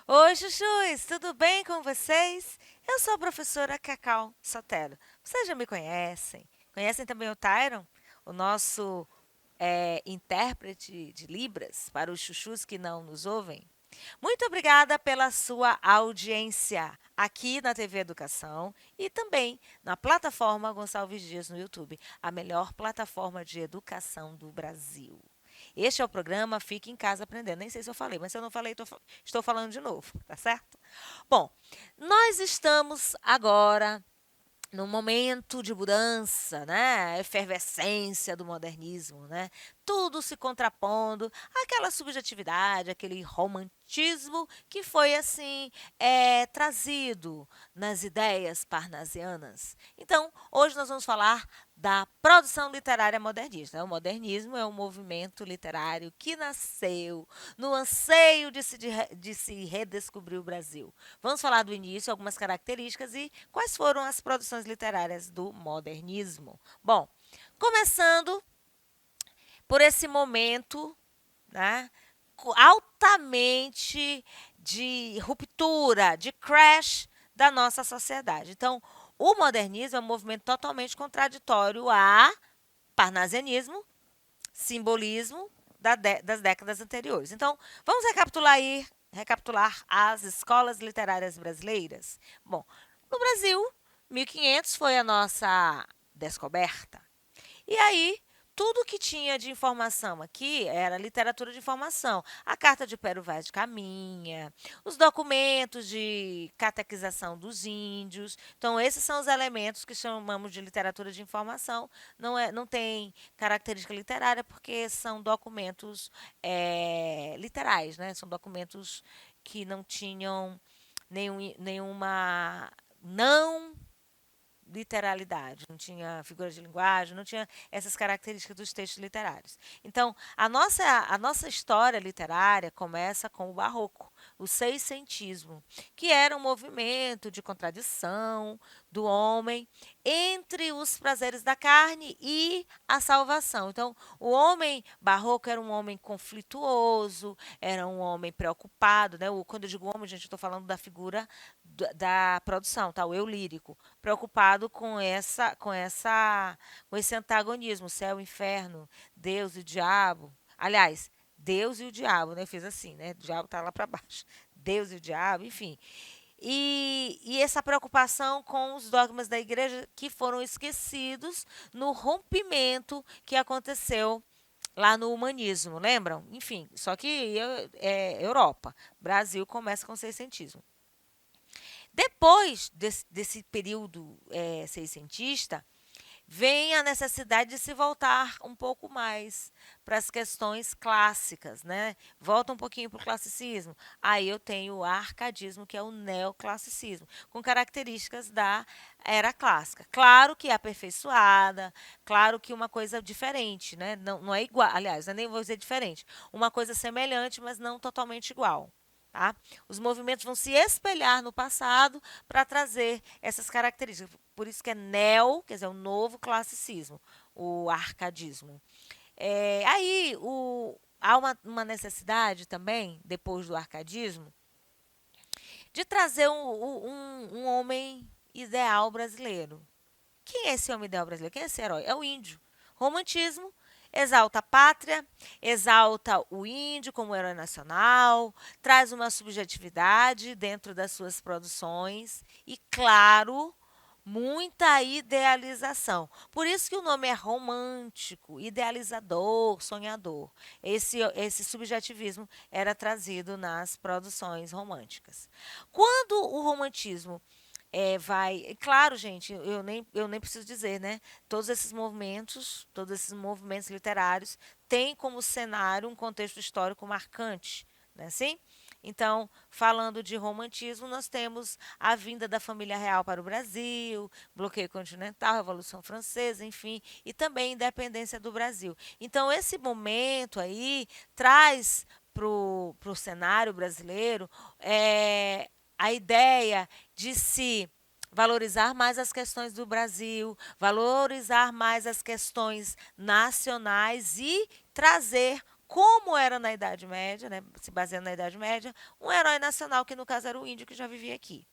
Oi, chuchus, tudo bem com vocês? Eu sou a professora Cacau Sotelo. Vocês já me conhecem? Conhecem também o Tyron, o nosso intérprete de Libras para os chuchus que não nos ouvem? Muito obrigada pela sua audiência aqui na TV Educação e também na plataforma Gonçalves Dias no YouTube, a melhor plataforma de educação do Brasil. Este é o programa Fique em Casa Aprendendo. Nem sei se eu falei, mas se eu não falei, estou falando de novo, tá certo? Bom, nós estamos agora num momento de mudança, né? Efervescência do modernismo, né? Tudo se contrapondo àquela subjetividade, aquele romantismo que foi assim trazido nas ideias parnasianas. Então, hoje nós vamos falar da produção literária modernista. O modernismo é um movimento literário que nasceu no anseio de se redescobrir o Brasil. Vamos falar do início, algumas características e quais foram as produções literárias do modernismo. Bom, começando por esse momento, né, altamente de ruptura, de crash da nossa sociedade. Então, o modernismo é um movimento totalmente contraditório a parnasianismo, simbolismo das décadas anteriores. Então, vamos recapitular as escolas literárias brasileiras. Bom, no Brasil, 1500 foi a nossa descoberta. E aí, tudo que tinha de informação aqui era literatura de informação. A carta de Pero Vaz de Caminha, os documentos de catequização dos índios. Então, esses são os elementos que chamamos de literatura de informação. Não tem característica literária porque são documentos literais, né? São documentos que não tinham nenhuma não literalidade, não tinha figura de linguagem, não tinha essas características dos textos literários. Então, a nossa história literária começa com o Barroco, o seiscentismo, que era um movimento de contradição do homem entre os prazeres da carne e a salvação. Então, o homem barroco era um homem conflituoso, era um homem preocupado, né? Quando eu digo homem, gente, eu estou falando da figura da produção, tá? O eu lírico, preocupado com esse antagonismo, céu e inferno, Deus e o diabo. Aliás, Deus e o diabo, né? Fiz assim, né? O diabo está lá para baixo. Deus e o diabo, enfim. E essa preocupação com os dogmas da igreja que foram esquecidos no rompimento que aconteceu lá no humanismo, lembram? Enfim, só que Europa. Brasil começa com o seiscentismo. Depois desse período seiscentista, vem a necessidade de se voltar um pouco mais para as questões clássicas, né? Volta um pouquinho para o classicismo. Aí eu tenho o arcadismo, que é o neoclassicismo, com características da era clássica. Claro que aperfeiçoada, claro que uma coisa diferente, né? Não é igual, aliás, eu nem vou dizer diferente. Uma coisa semelhante, mas não totalmente igual. Tá? Os movimentos vão se espelhar no passado para trazer essas características. Por isso que é neo, quer dizer, o novo classicismo, o arcadismo. Há uma necessidade também, depois do arcadismo, de trazer um homem ideal brasileiro. Quem é esse homem ideal brasileiro? Quem é esse herói? É o índio. Romantismo exalta a pátria, exalta o índio como herói nacional, traz uma subjetividade dentro das suas produções e, claro, muita idealização. Por isso que o nome é romântico, idealizador, sonhador. Esse subjetivismo era trazido nas produções românticas. Quando o romantismo claro, gente, eu nem preciso dizer, né? Todos esses movimentos literários têm como cenário um contexto histórico marcante, né? Assim? Então, falando de romantismo, nós temos a vinda da família real para o Brasil, bloqueio continental, Revolução Francesa, enfim, e também a independência do Brasil. Então, esse momento aí traz para o cenário brasileiro a ideia de se valorizar mais as questões do Brasil, valorizar mais as questões nacionais e trazer, como era na Idade Média, né, se baseando na Idade Média, um herói nacional, que no caso era o índio que já vivia aqui.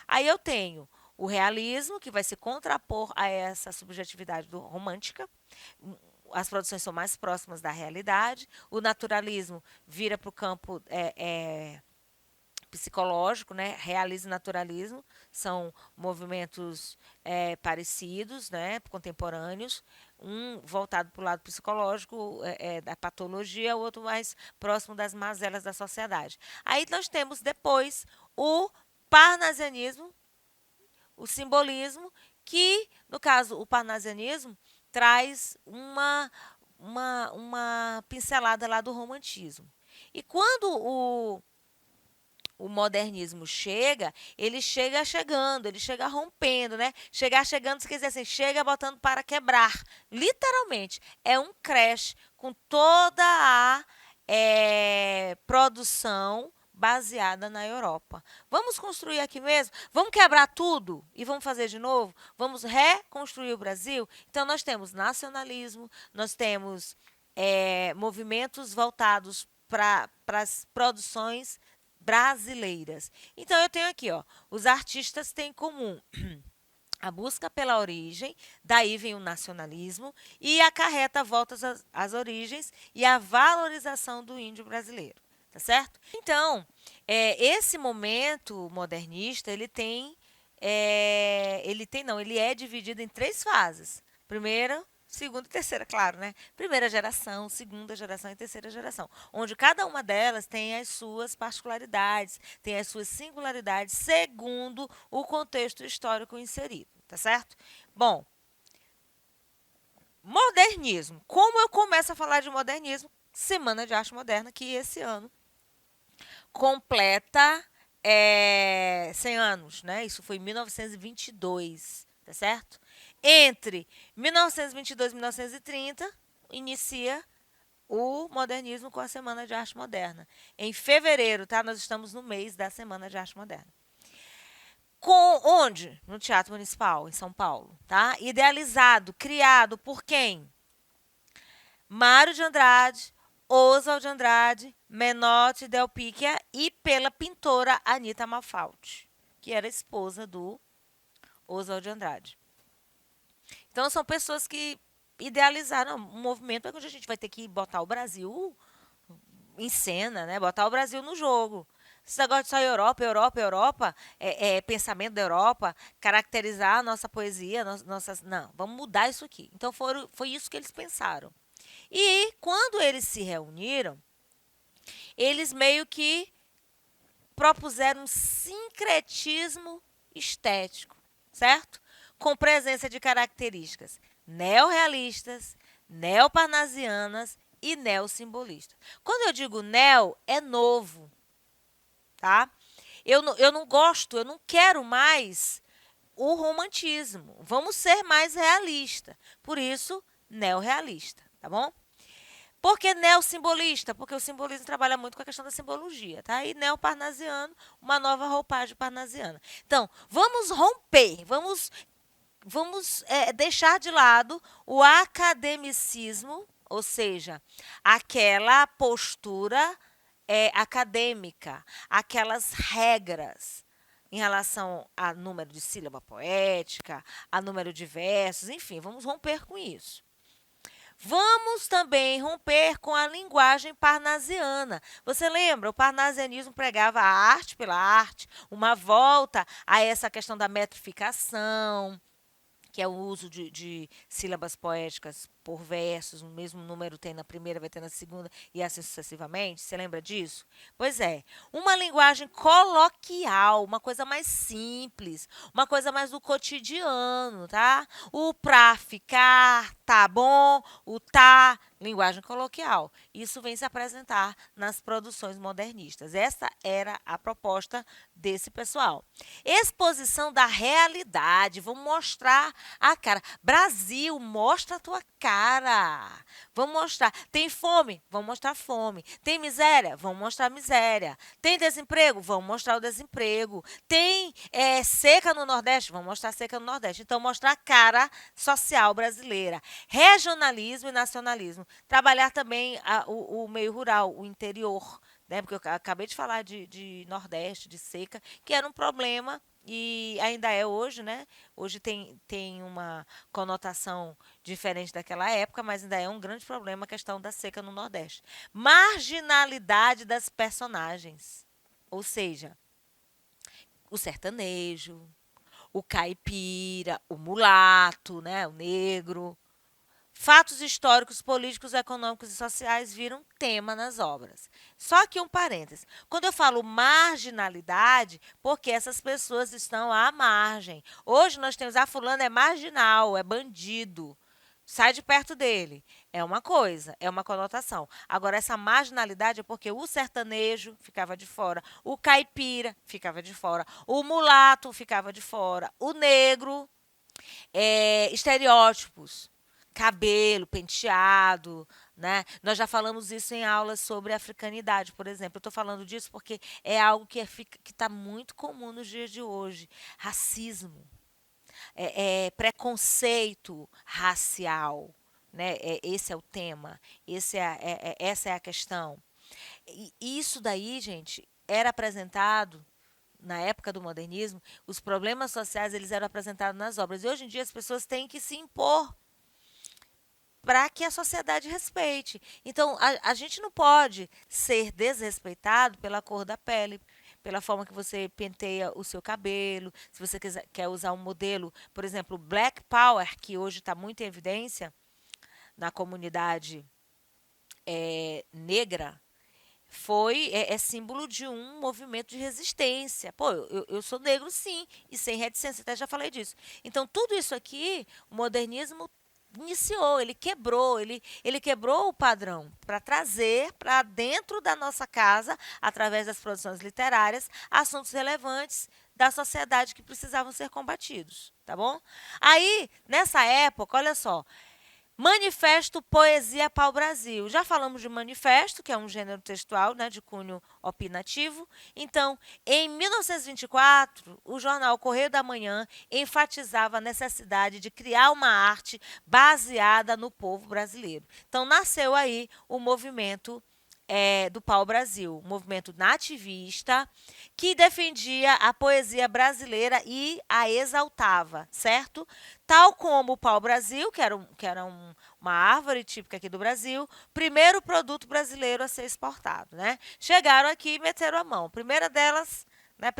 Aí eu tenho o realismo, que vai se contrapor a essa subjetividade romântica. As produções são mais próximas da realidade. O naturalismo vira para o campo psicológico, né? Realismo e naturalismo são movimentos parecidos, né? Contemporâneos. Um voltado para o lado psicológico, da patologia, o outro mais próximo das mazelas da sociedade. Aí nós temos depois o parnasianismo, o simbolismo, que, no caso, o parnasianismo traz uma pincelada lá do romantismo. E quando o modernismo chega, ele chega chegando, ele chega rompendo, né? Chegar chegando, se quiser assim, chega botando para quebrar. Literalmente, é um crash com toda a produção baseada na Europa. Vamos construir aqui mesmo? Vamos quebrar tudo e vamos fazer de novo? Vamos reconstruir o Brasil? Então, nós temos nacionalismo, nós temos movimentos voltados para as produções brasileiras. Então, eu tenho aqui, ó, os artistas têm em comum a busca pela origem, daí vem o nacionalismo, e acarreta voltas às origens e a valorização do índio brasileiro. Tá certo? Então, esse momento modernista, ele é dividido em 3 fases. Primeira, segunda e terceira, claro, né? Primeira geração, segunda geração e terceira geração, onde cada uma delas tem as suas particularidades, tem as suas singularidades, segundo o contexto histórico inserido, tá certo? Bom, modernismo. Como eu começo a falar de modernismo? Semana de Arte Moderna, que esse ano completa 100 anos, né? Isso foi em 1922, tá certo? Entre 1922 e 1930, inicia o modernismo com a Semana de Arte Moderna. Em fevereiro, tá? Nós estamos no mês da Semana de Arte Moderna. Onde? No Teatro Municipal, em São Paulo, tá? Idealizado, criado por quem? Mário de Andrade, Oswald de Andrade, Menotti Del Picchia e pela pintora Anita Malfatti, que era esposa do Oswald de Andrade. Então, são pessoas que idealizaram um movimento onde a gente vai ter que botar o Brasil em cena, né? Botar o Brasil no jogo. Esse negócio de só Europa, pensamento da Europa, caracterizar a nossa poesia, nossas. Não, vamos mudar isso aqui. Então, foi isso que eles pensaram. E quando eles se reuniram, eles meio que propuseram um sincretismo estético, certo? Com presença de características neorrealistas, neoparnasianas e neossimbolistas. Quando eu digo neo, é novo, tá? Eu não gosto, eu não quero mais o romantismo. Vamos ser mais realistas. Por isso, neorrealista, tá bom? Por que neossimbolista? Porque o simbolismo trabalha muito com a questão da simbologia, tá? E neoparnasiano, uma nova roupagem parnasiana. Então, vamos romper, vamos deixar de lado o academicismo, ou seja, aquela postura acadêmica, aquelas regras em relação a número de sílaba poética, a número de versos, enfim, vamos romper com isso. Vamos também romper com a linguagem parnasiana. Você lembra? O parnasianismo pregava a arte pela arte, uma volta a essa questão da metrificação, que é o uso de sílabas poéticas por versos, o mesmo número tem na primeira, vai ter na segunda e assim sucessivamente. Você lembra disso? Pois é, uma linguagem coloquial, uma coisa mais simples, uma coisa mais do cotidiano, tá? O pra ficar, tá bom, o tá, linguagem coloquial. Isso vem se apresentar nas produções modernistas. Essa era a proposta desse pessoal. Exposição da realidade, vamos mostrar a cara. Brasil, mostra a tua cara. cara. Vamos mostrar. Tem fome? Vamos mostrar fome. Tem miséria? Vamos mostrar miséria. Tem desemprego? Vamos mostrar o desemprego. Tem seca no Nordeste? Vamos mostrar seca no Nordeste. Então, mostrar a cara social brasileira. Regionalismo e nacionalismo. Trabalhar também o meio rural, o interior, né? Porque eu acabei de falar de Nordeste, de seca, que era um problema e ainda é hoje, né? Hoje tem uma conotação diferente daquela época, mas ainda é um grande problema a questão da seca no Nordeste. Marginalidade das personagens. Ou seja, o sertanejo, o caipira, o mulato, né? O negro. Fatos históricos, políticos, econômicos e sociais viram tema nas obras. Só que um parênteses. Quando eu falo marginalidade, porque essas pessoas estão à margem. Hoje nós temos fulano é marginal, é bandido. Sai de perto dele. É uma coisa, é uma conotação. Agora, essa marginalidade é porque o sertanejo ficava de fora, o caipira ficava de fora, o mulato ficava de fora, o negro, estereótipos, cabelo, penteado, né? Nós já falamos isso em aulas sobre africanidade, por exemplo. Eu estou falando disso porque é algo que está muito comum nos dias de hoje. Racismo, preconceito racial, né? Esse é o tema, essa é a questão. E isso daí, gente, era apresentado na época do modernismo, os problemas sociais eles eram apresentados nas obras. E hoje em dia as pessoas têm que se impor para que a sociedade respeite. Então, a gente não pode ser desrespeitado pela cor da pele, pela forma que você penteia o seu cabelo, se você quer usar um modelo, por exemplo, Black Power, que hoje está muito em evidência na comunidade negra, é símbolo de um movimento de resistência. Pô, eu sou negro, sim, e sem reticência, até já falei disso. Então, tudo isso aqui, o modernismo iniciou, ele quebrou o padrão para trazer para dentro da nossa casa, através das produções literárias, assuntos relevantes da sociedade que precisavam ser combatidos, tá bom? Aí, nessa época, olha só, Manifesto Poesia Pau-Brasil. Já falamos de manifesto, que é um gênero textual, né, de cunho opinativo. Então, em 1924, o jornal Correio da Manhã enfatizava a necessidade de criar uma arte baseada no povo brasileiro. Então, nasceu aí o movimento do Pau-Brasil, um movimento nativista que defendia a poesia brasileira e a exaltava, certo? Tal como o pau-brasil, uma árvore típica aqui do Brasil, primeiro produto brasileiro a ser exportado, né? Chegaram aqui e meteram a mão. Primeira delas, né?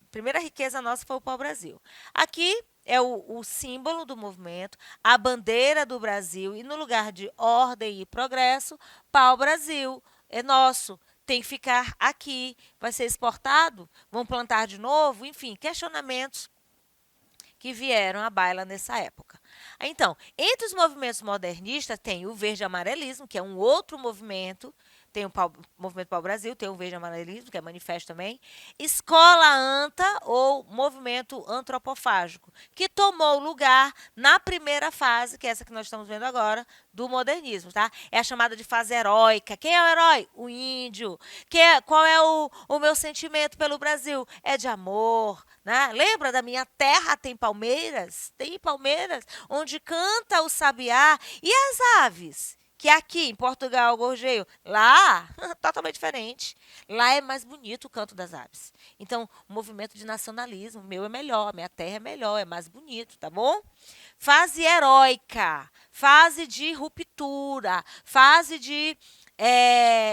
Primeira riqueza nossa foi o pau-brasil. Aqui é o símbolo do movimento, a bandeira do Brasil, e no lugar de ordem e progresso, pau-brasil é nosso. Tem que ficar aqui, vai ser exportado, vão plantar de novo, enfim, questionamentos que vieram à baila nessa época. Então, entre os movimentos modernistas tem o verde-amarelismo, que é um outro movimento, tem o movimento pau-brasil, tem o verde-amarelismo, que é manifesto também, escola anta ou movimento antropofágico, que tomou lugar na primeira fase, que é essa que nós estamos vendo agora, do modernismo, tá? É a chamada de fase heróica. Quem é o herói? O índio. Qual é o meu sentimento pelo Brasil? É de amor, né? Lembra da minha terra tem palmeiras? Tem palmeiras onde canta o sabiá e as aves. Que aqui em Portugal, gorjeio, lá, totalmente diferente. Lá é mais bonito o canto das aves. Então, o movimento de nacionalismo, meu é melhor, minha terra é melhor, é mais bonito, tá bom? Fase heróica, fase de ruptura, fase de.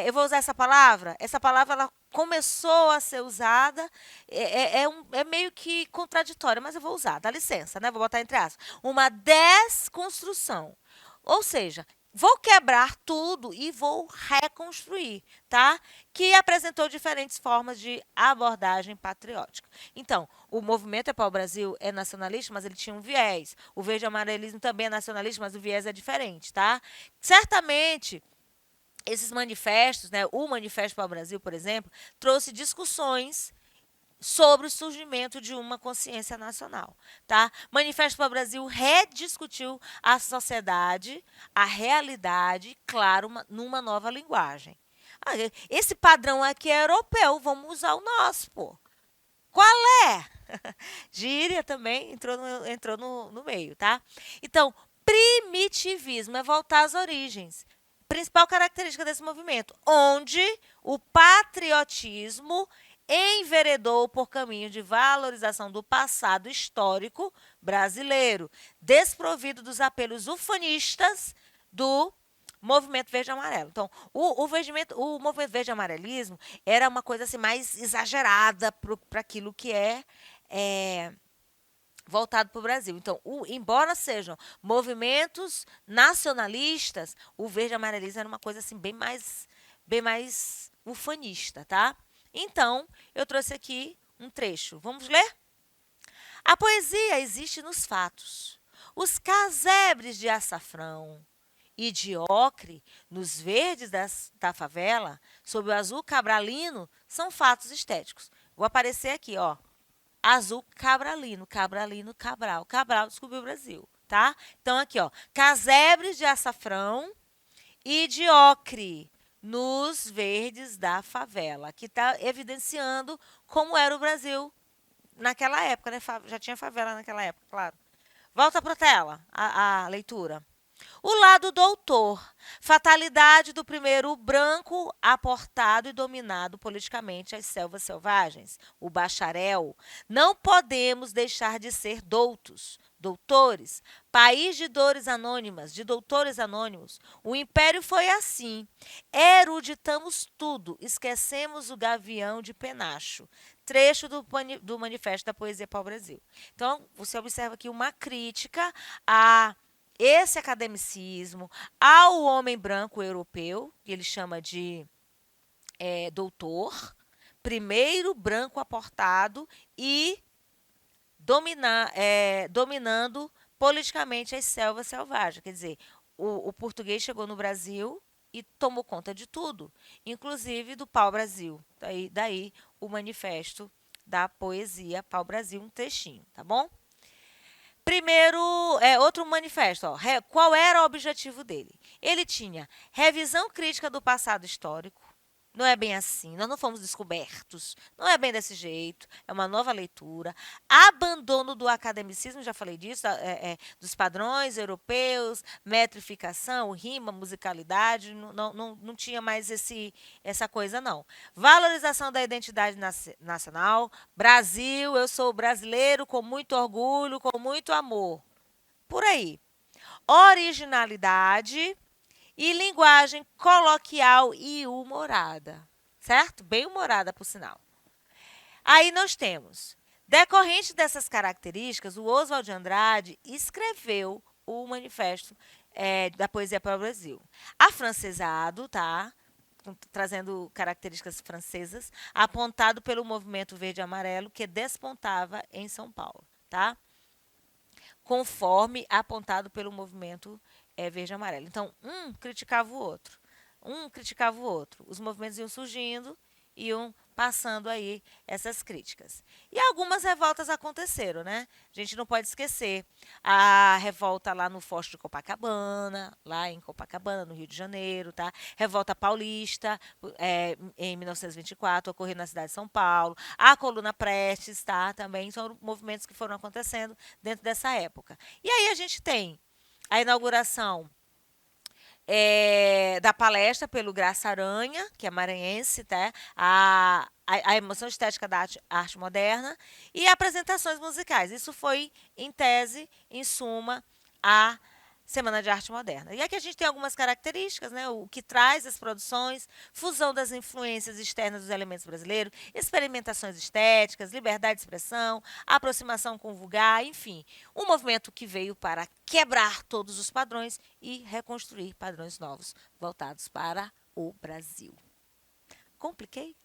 Eu vou usar essa palavra? Essa palavra ela começou a ser usada, é meio que contraditória, mas eu vou usar, dá licença, né? Vou botar entre aspas. Uma desconstrução. Ou seja, vou quebrar tudo e vou reconstruir, tá? Que apresentou diferentes formas de abordagem patriótica. Então, o movimento é pau-brasil é nacionalista, mas ele tinha um viés. O verde-amarelismo também é nacionalista, mas o viés é diferente, tá? Certamente, esses manifestos, né, o Manifesto pau-Brasil, por exemplo, trouxe discussões sobre o surgimento de uma consciência nacional, tá? Manifesto para o Brasil rediscutiu a sociedade, a realidade, claro, numa nova linguagem. Esse padrão aqui é europeu, vamos usar o nosso, pô. Qual é? Gíria também entrou no meio, tá? Então, primitivismo é voltar às origens. Principal característica desse movimento, onde o patriotismo enveredou por caminho de valorização do passado histórico brasileiro, desprovido dos apelos ufanistas do movimento verde e amarelo. Então, o movimento verde e amarelismo era uma coisa assim mais exagerada para aquilo que é voltado para o Brasil. Então, embora sejam movimentos nacionalistas, o verde e amarelismo era uma coisa assim bem mais ufanista, tá? Então, eu trouxe aqui um trecho. Vamos ler? A poesia existe nos fatos. Os casebres de açafrão e de ocre nos verdes da favela, sob o azul cabralino, são fatos estéticos. Vou aparecer aqui, ó. Azul cabralino, cabralino, Cabral. Cabral descobriu o Brasil, tá? Então, aqui, ó. Casebres de açafrão e de ocre nos verdes da favela, que está evidenciando como era o Brasil naquela época, né? Já tinha favela naquela época, claro. Volta para a tela, a leitura. O lado doutor, fatalidade do primeiro branco aportado e dominado politicamente as selvas selvagens, o bacharel. Não podemos deixar de ser doutos, doutores, país de dores anônimas, de doutores anônimos. O império foi assim. Eruditamos tudo, esquecemos o gavião de penacho. Trecho do Manifesto da Poesia para o Brasil. Então, você observa aqui uma crítica a esse academicismo, ao homem branco europeu, que ele chama de doutor, primeiro branco aportado e dominando politicamente as selvas selvagens. Quer dizer, o português chegou no Brasil e tomou conta de tudo, inclusive do pau-brasil. Daí o manifesto da poesia pau-brasil, um trechinho, tá bom? Primeiro, outro manifesto. Ó, qual era o objetivo dele? Ele tinha revisão crítica do passado histórico. Não é bem assim, nós não fomos descobertos. Não é bem desse jeito. É uma nova leitura. Abandono do academicismo, já falei disso, dos padrões europeus, metrificação, rima, musicalidade. Não tinha mais essa coisa, não. Valorização da identidade nacional. Brasil, eu sou brasileiro com muito orgulho, com muito amor. Por aí. Originalidade e linguagem coloquial e humorada, certo? Bem humorada, por sinal. Aí nós temos, decorrente dessas características, o Oswald de Andrade escreveu o Manifesto da Poesia para o Brasil. Afrancesado, tá? Trazendo características francesas, apontado pelo movimento verde e amarelo que despontava em São Paulo, tá? Conforme apontado pelo movimento verde e amarelo. Então, um criticava o outro. Os movimentos iam surgindo, iam passando aí essas críticas. E algumas revoltas aconteceram, né? A gente não pode esquecer a revolta lá no Forte de Copacabana, lá em Copacabana, no Rio de Janeiro, tá? Revolta paulista, em 1924, ocorreu na cidade de São Paulo. A Coluna Prestes, tá? Também são movimentos que foram acontecendo dentro dessa época. E aí a gente tem a inauguração da palestra pelo Graça Aranha, que é maranhense, tá? A emoção estética da arte moderna e apresentações musicais. Isso foi, em tese, em suma, a Semana de Arte Moderna. E aqui a gente tem algumas características, né? O que traz as produções, fusão das influências externas dos elementos brasileiros, experimentações estéticas, liberdade de expressão, aproximação com o vulgar, enfim. Um movimento que veio para quebrar todos os padrões e reconstruir padrões novos voltados para o Brasil. Compliquei?